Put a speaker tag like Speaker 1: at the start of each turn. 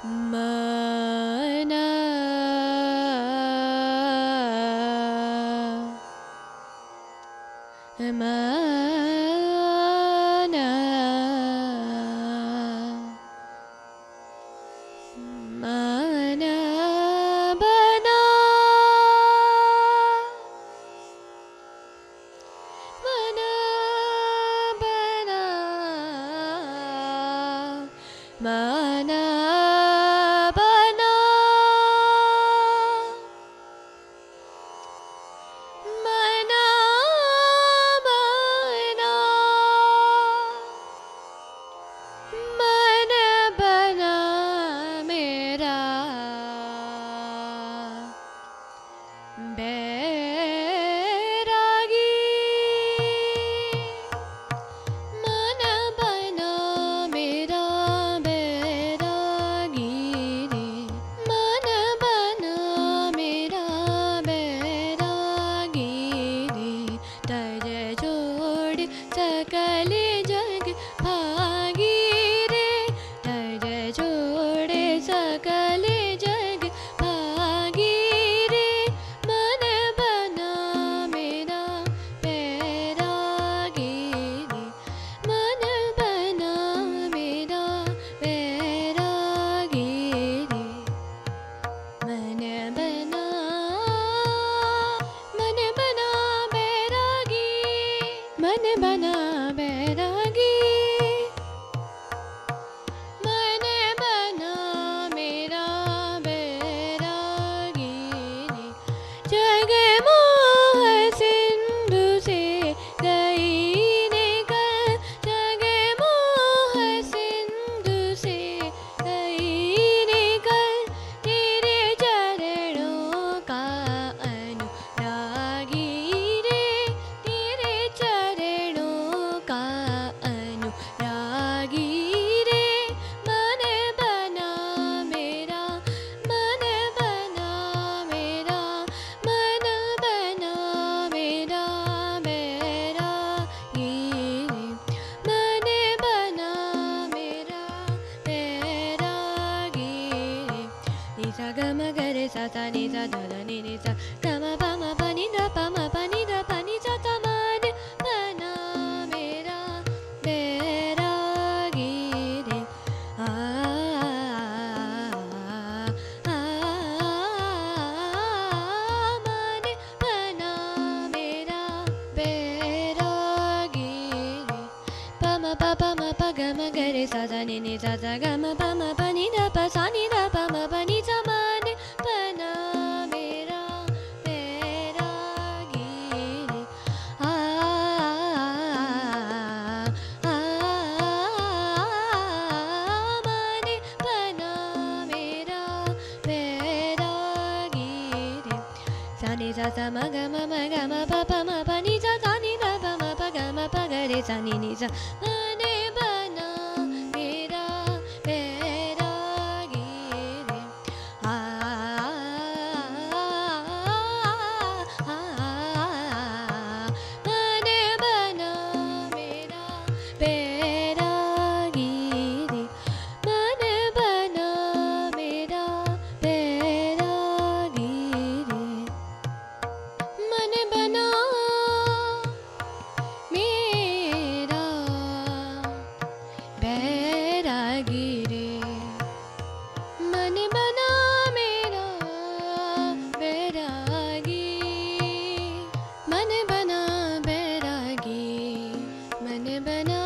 Speaker 1: मना मना मना बना मना बना मना बना मना बना मन बना मेरा बैरागी मन बना मेरा बैरागी रे मन बना मेरा बैरागी रे तर जोड़ सकल जग भागी रे तर जोड़ सकल जग भागी रे मन बना मेरा बैरागी रे मन बना मेरा बैरागी रे मन बना बैरागी मन बना बैरागी मन बना मेरा बैरागी रे जग मोह सिंधु से गई निकल जग मोह सिंधु से गई निकल तेरे चरणों का अनुरागी रे तेरे चरणों का अनुरागी रे मन बना मेरा मन बना मेरा मन बना मेरा बैरागी रे मन बना मेरा बैरागी रे निसा गम गरे सा सा नि सा ध ध नि नि सा गम प म प नि ध प म प नि ध प नि सा थ मन बना मेरा बैरागी रे आ मन बना मेरा बैरागी रे प म प म प ग म ग रे सा सा नि नि सा सा ग म प म प नि ध प सा नि ध प म प नि सा मन बना मेरा बैरागी रे आ मन बना मेरा बैरागी रे सा नि सा सा म ग म ग म प प म प नि सा सा नि ध प म प ग म प ग रे सा नि नि सा मन बना मेरा बैरागी रे आ मन बना मेरा बैरागी रे मन बना मेरा बैरागी रे मन बना मेरा बैरागी रे मन बना मेरा बैरागी मन बना बैरागी मन बना